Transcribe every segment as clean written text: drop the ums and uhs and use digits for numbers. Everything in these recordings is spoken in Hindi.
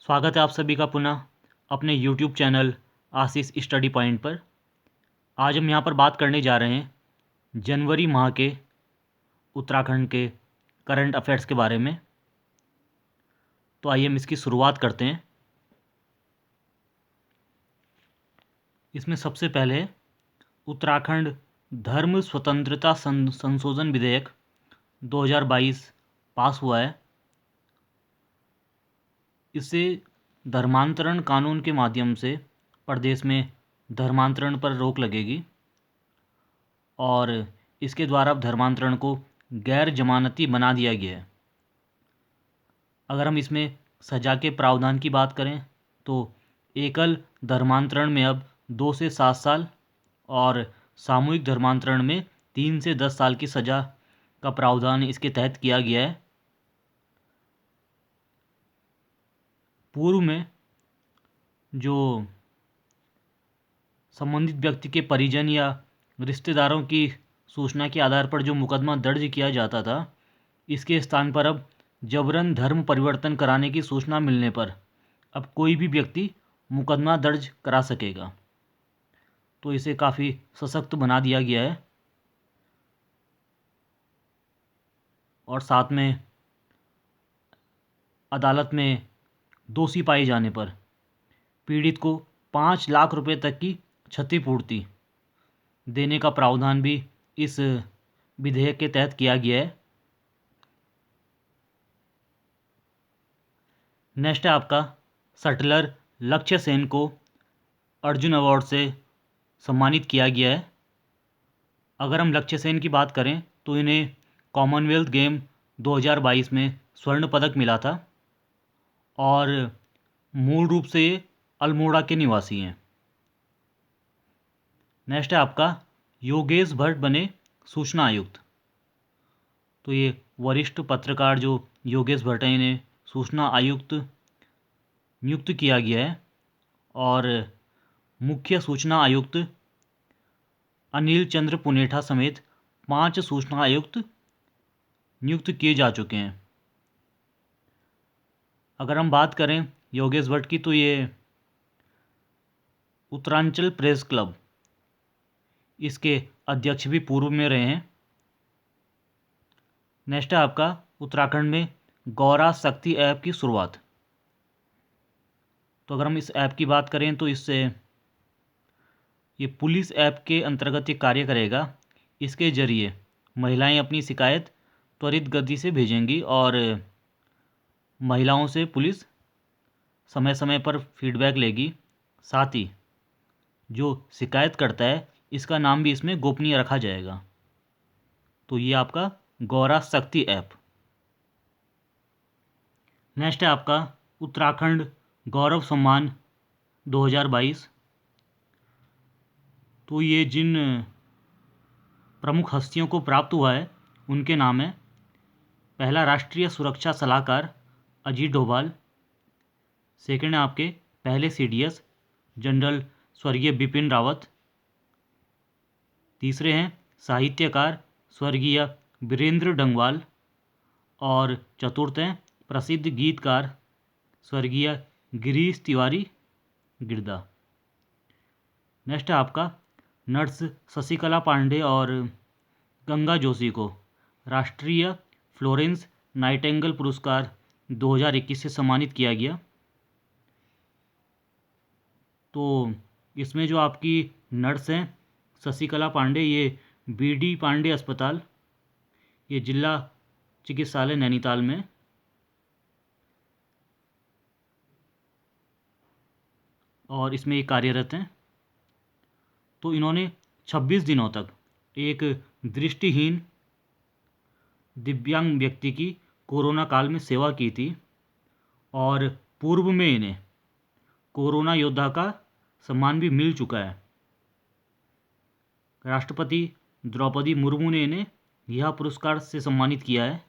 स्वागत है आप सभी का पुनः अपने YouTube चैनल आशीष स्टडी पॉइंट पर। आज हम यहाँ पर बात करने जा रहे हैं जनवरी माह के उत्तराखंड के करंट अफेयर्स के बारे में। तो आइए हम इसकी शुरुआत करते हैं। इसमें सबसे पहले उत्तराखंड धर्म स्वतंत्रता संशोधन विधेयक 2022 पास हुआ है। इससे धर्मांतरण कानून के माध्यम से प्रदेश में धर्मांतरण पर रोक लगेगी और इसके द्वारा अब धर्मांतरण को गैर जमानती बना दिया गया है। अगर हम इसमें सजा के प्रावधान की बात करें तो एकल धर्मांतरण में अब 2 से 7 साल और सामूहिक धर्मांतरण में 3 से 10 साल की सजा का प्रावधान इसके तहत किया गया है। पूर्व में जो संबंधित व्यक्ति के परिजन या रिश्तेदारों की सूचना के आधार पर जो मुकदमा दर्ज किया जाता था, इसके स्थान पर अब जबरन धर्म परिवर्तन कराने की सूचना मिलने पर अब कोई भी व्यक्ति मुकदमा दर्ज करा सकेगा। तो इसे काफ़ी सशक्त बना दिया गया है और साथ में अदालत में दोषी पाए जाने पर पीड़ित को 5 लाख रुपए तक की क्षतिपूर्ति देने का प्रावधान भी इस विधेयक के तहत किया गया है। नेक्स्ट है आपका शटलर लक्ष्य सेन को अर्जुन अवार्ड से सम्मानित किया गया है। अगर हम लक्ष्य सेन की बात करें तो इन्हें कॉमनवेल्थ गेम 2022 में स्वर्ण पदक मिला था और मूल रूप से ये अल्मोड़ा के निवासी हैं। नेक्स्ट है आपका योगेश भट्ट बने सूचना आयुक्त। तो ये वरिष्ठ पत्रकार जो योगेश भट्ट हैं, इन्हें सूचना आयुक्त नियुक्त किया गया है और मुख्य सूचना आयुक्त अनिल चंद्र पुनेठा समेत 5 सूचना आयुक्त नियुक्त किए जा चुके हैं। अगर हम बात करें योगेश भट्ट की तो ये उत्तरांचल प्रेस क्लब इसके अध्यक्ष भी पूर्व में रहे हैं। नेक्स्ट है आपका उत्तराखंड में गौरा शक्ति ऐप की शुरुआत। तो अगर हम इस ऐप की बात करें तो इससे ये पुलिस ऐप के अंतर्गत ये कार्य करेगा। इसके ज़रिए महिलाएं अपनी शिकायत त्वरित गति से भेजेंगी और महिलाओं से पुलिस समय समय पर फीडबैक लेगी। साथ ही जो शिकायत करता है इसका नाम भी इसमें गोपनीय रखा जाएगा। तो ये आपका गौरा शक्ति ऐप। नेक्स्ट है आपका उत्तराखंड गौरव सम्मान 2022। तो ये जिन प्रमुख हस्तियों को प्राप्त हुआ है उनके नाम है, पहला राष्ट्रीय सुरक्षा सलाहकार अजीत डोभाल, सेकंड है आपके पहले सीडीएस जनरल स्वर्गीय बिपिन रावत, तीसरे हैं साहित्यकार स्वर्गीय वीरेंद्र डंगवाल और चतुर्थ हैं प्रसिद्ध गीतकार स्वर्गीय गिरीश तिवारी गिरदा। नेक्स्ट है आपका नर्स शशिकला पांडे और गंगा जोशी को राष्ट्रीय फ्लोरेंस नाइटिंगेल पुरस्कार 2021 से सम्मानित किया गया। तो इसमें जो आपकी नर्स हैं शशिकला पांडे, ये बीडी पांडे अस्पताल, ये जिला चिकित्सालय नैनीताल में, और इसमें ये कार्यरत हैं। तो इन्होंने 26 दिनों तक एक दृष्टिहीन दिव्यांग व्यक्ति की कोरोना काल में सेवा की थी और पूर्व में इन्हें कोरोना योद्धा का सम्मान भी मिल चुका है। राष्ट्रपति द्रौपदी मुर्मू ने इन्हें यह पुरस्कार से सम्मानित किया है।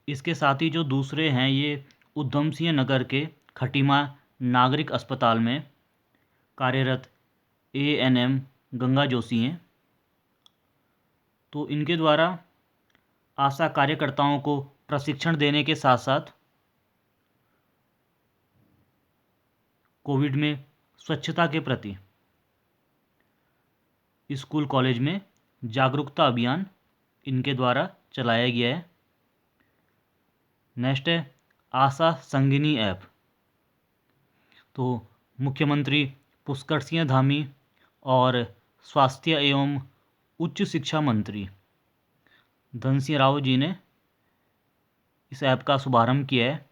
इसके साथ ही जो दूसरे हैं ये उधम सिंह नगर के खटीमा नागरिक अस्पताल में कार्यरत एएनएम गंगा जोशी हैं। तो इनके द्वारा आशा कार्यकर्ताओं को प्रशिक्षण देने के साथ साथ कोविड में स्वच्छता के प्रति स्कूल कॉलेज में जागरूकता अभियान इनके द्वारा चलाया गया है। नेक्स्ट है आशा संगिनी ऐप। तो मुख्यमंत्री पुष्कर सिंह धामी और स्वास्थ्य एवं उच्च शिक्षा मंत्री धन सिंह रावत जी ने इस ऐप का शुभारंभ किया है।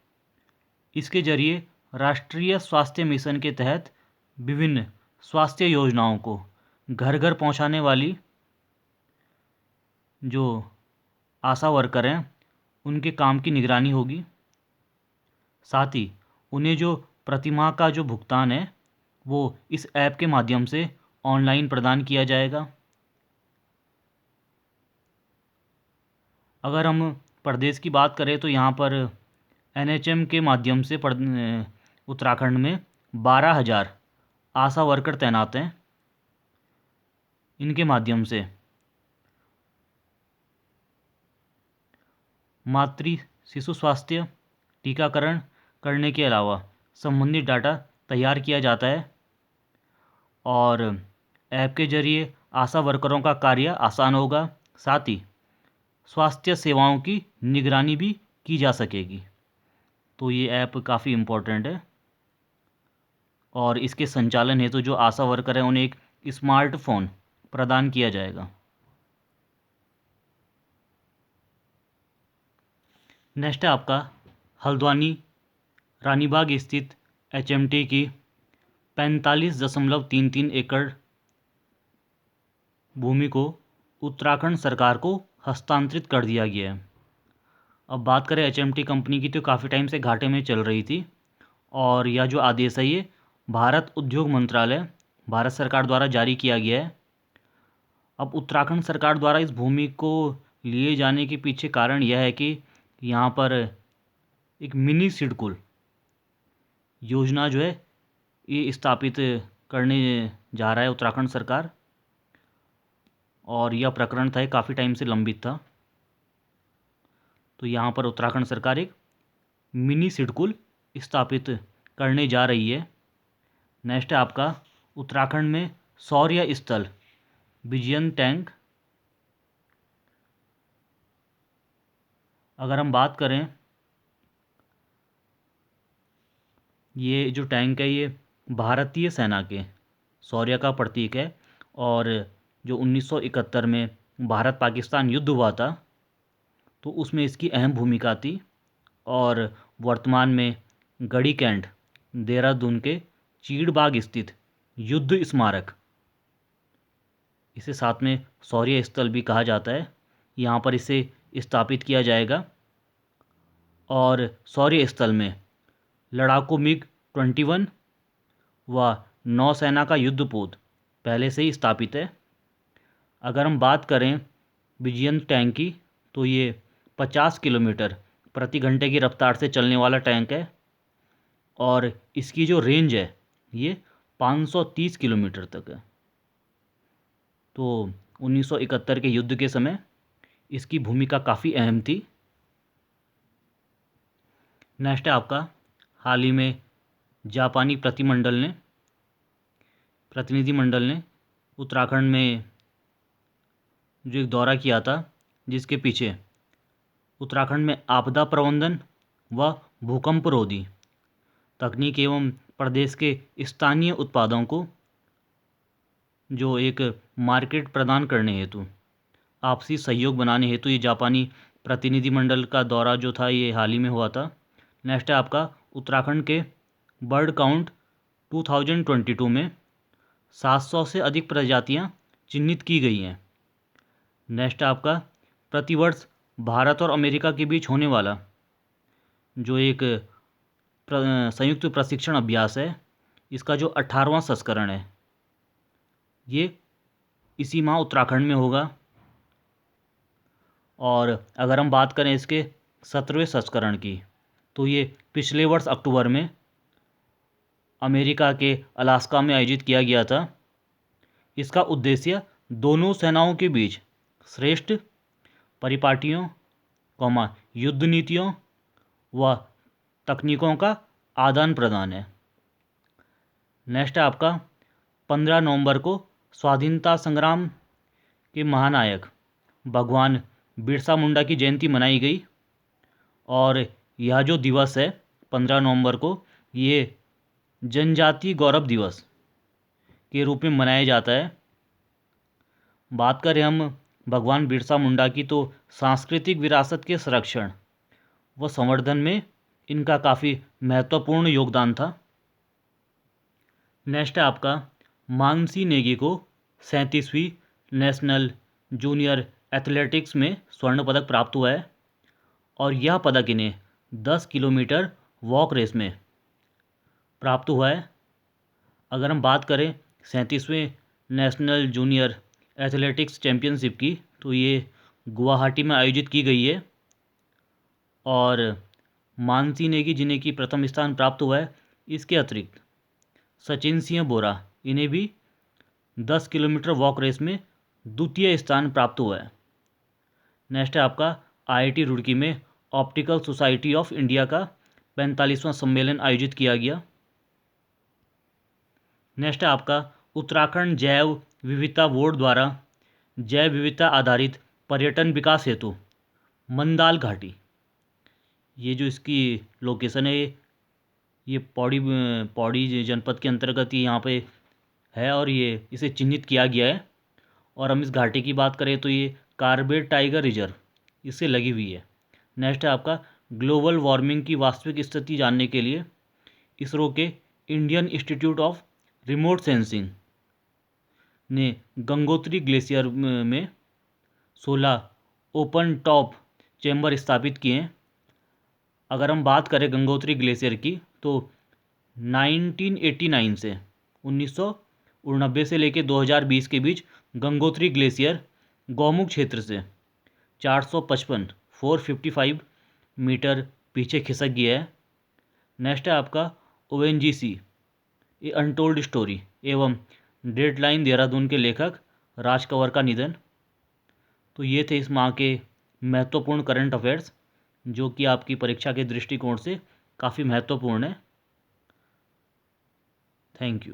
इसके जरिए राष्ट्रीय स्वास्थ्य मिशन के तहत विभिन्न स्वास्थ्य योजनाओं को घर घर पहुंचाने वाली जो आशा वर्कर हैं उनके काम की निगरानी होगी। साथ ही उन्हें जो प्रतिमाह का जो भुगतान है वो इस ऐप के माध्यम से ऑनलाइन प्रदान किया जाएगा। अगर हम प्रदेश की बात करें तो यहाँ पर एनएचएम के माध्यम से उत्तराखंड में 12,000 आशा वर्कर तैनात हैं। इनके माध्यम से मातृ शिशु स्वास्थ्य टीकाकरण करने के अलावा संबंधित डाटा तैयार किया जाता है और ऐप के जरिए आशा वर्करों का कार्य आसान होगा। साथ ही स्वास्थ्य सेवाओं की निगरानी भी की जा सकेगी। तो ये ऐप काफ़ी इम्पोर्टेंट है और इसके संचालन हेतु जो आशा वर्कर हैं उन्हें एक स्मार्टफोन प्रदान किया जाएगा। नेक्स्ट है आपका हल्द्वानी रानीबाग स्थित एचएमटी की 45.33 एकड़ भूमि को उत्तराखंड सरकार को हस्तांतरित कर दिया गया है। अब बात करें एचएमटी कंपनी की तो काफ़ी टाइम से घाटे में चल रही थी और यह जो आदेश है ये भारत उद्योग मंत्रालय भारत सरकार द्वारा जारी किया गया है। अब उत्तराखंड सरकार द्वारा इस भूमि को लिए जाने के पीछे कारण यह है कि यहाँ पर एक मिनी सिडकुल योजना जो है ये स्थापित करने जा रहा है उत्तराखंड सरकार और यह प्रकरण था काफ़ी टाइम से लंबित था। तो यहाँ पर उत्तराखंड सरकार एक मिनी सिडकुल स्थापित करने जा रही है। नेक्स्ट है आपका उत्तराखंड में सौर्य स्थल विजयन टैंक। अगर हम बात करें ये जो टैंक है ये भारतीय सेना के शौर्य का प्रतीक है और जो 1971 में भारत पाकिस्तान युद्ध हुआ था तो उसमें इसकी अहम भूमिका थी और वर्तमान में गढ़ी कैंट देहरादून के चीड़बाग स्थित युद्ध स्मारक इसे साथ में शौर्य स्थल भी कहा जाता है। यहाँ पर इसे स्थापित किया जाएगा और शौर्य स्थल में लड़ाकू MiG-21 व नौसेना का युद्धपोत पहले से ही स्थापित है। अगर हम बात करें विजयन टैंक की तो ये 50 किलोमीटर प्रति घंटे की रफ्तार से चलने वाला टैंक है और इसकी जो रेंज है ये 530 किलोमीटर तक है। तो 1971 के युद्ध के समय इसकी भूमिका काफ़ी अहम थी। नेक्स्ट है आपका हाल ही में जापानी प्रतिनिधिमंडल ने उत्तराखंड में जो एक दौरा किया था जिसके पीछे उत्तराखंड में आपदा प्रबंधन व भूकंप रोधी तकनीक एवं प्रदेश के स्थानीय उत्पादों को जो एक मार्केट प्रदान करने हेतु आपसी सहयोग बनाने हेतु ये जापानी प्रतिनिधिमंडल का दौरा जो था ये हाल ही में हुआ था। नेक्स्ट है आपका उत्तराखंड के बर्ड काउंट 2022 में 700 से अधिक प्रजातियां चिन्हित की गई हैं। नेक्स्ट आपका प्रतिवर्ष भारत और अमेरिका के बीच होने वाला जो एक संयुक्त प्रशिक्षण अभ्यास है इसका जो 18वां संस्करण है ये इसी माह उत्तराखंड में होगा। और अगर हम बात करें इसके 17वें संस्करण की तो ये पिछले वर्ष अक्टूबर में अमेरिका के अलास्का में आयोजित किया गया था। इसका उद्देश्य दोनों सेनाओं के बीच श्रेष्ठ परिपाटियों युद्ध नीतियों व तकनीकों का आदान प्रदान है। नेक्स्ट है आपका 15 नवंबर को स्वाधीनता संग्राम के महानायक भगवान बिरसा मुंडा की जयंती मनाई गई और यह जो दिवस है 15 नवंबर को ये जनजाति गौरव दिवस के रूप में मनाया जाता है। बात करें हम भगवान बिरसा मुंडा की तो सांस्कृतिक विरासत के संरक्षण व संवर्धन में इनका काफ़ी महत्वपूर्ण योगदान था। नेक्स्ट है आपका मानसी नेगी को 37वीं नेशनल जूनियर एथलेटिक्स में स्वर्ण पदक प्राप्त हुआ है और यह पदक इन्हें 10 किलोमीटर वॉक रेस में प्राप्त हुआ है। अगर हम बात करें 37वें नेशनल जूनियर एथलेटिक्स चैम्पियनशिप की तो ये गुवाहाटी में आयोजित की गई है और मानसी नेगी जिन्हें की प्रथम स्थान प्राप्त हुआ है। इसके अतिरिक्त सचिन सिंह बोरा इन्हें भी 10 किलोमीटर वॉक रेस में द्वितीय स्थान प्राप्त हुआ है। नेक्स्ट है आपका IIT रुड़की में ऑप्टिकल सोसाइटी ऑफ इंडिया का 45वां सम्मेलन आयोजित किया गया। नेक्स्ट है आपका उत्तराखंड जैव विविधता बोर्ड द्वारा जैव विविधता आधारित पर्यटन विकास हेतु मंदाल घाटी, ये जो इसकी लोकेशन है ये पौड़ी जनपद के अंतर्गत ही यहाँ पे है और ये इसे चिन्हित किया गया है। और हम इस घाटी की बात करें तो ये कार्बेट टाइगर रिजर्व इससे लगी हुई है। नेक्स्ट है आपका ग्लोबल वार्मिंग की वास्तविक स्थिति जानने के लिए इसरो के Indian institute of remote sensing ने गंगोत्री ग्लेशियर में 16 ओपन टॉप चैम्बर स्थापित किए हैं। अगर हम बात करें गंगोत्री ग्लेशियर की तो 1989 से 1989 से लेकर 2020 के बीच गंगोत्री ग्लेशियर गौमुख क्षेत्र से 455 मीटर पीछे खिसक गया है। नेक्स्ट है आपका ONGC ए अनटोल्ड स्टोरी एवं डेडलाइन देहरादून के लेखक राज कंवर का निधन। तो ये थे इस माह के महत्वपूर्ण करंट अफेयर्स जो कि आपकी परीक्षा के दृष्टिकोण से काफ़ी महत्वपूर्ण है। Thank you.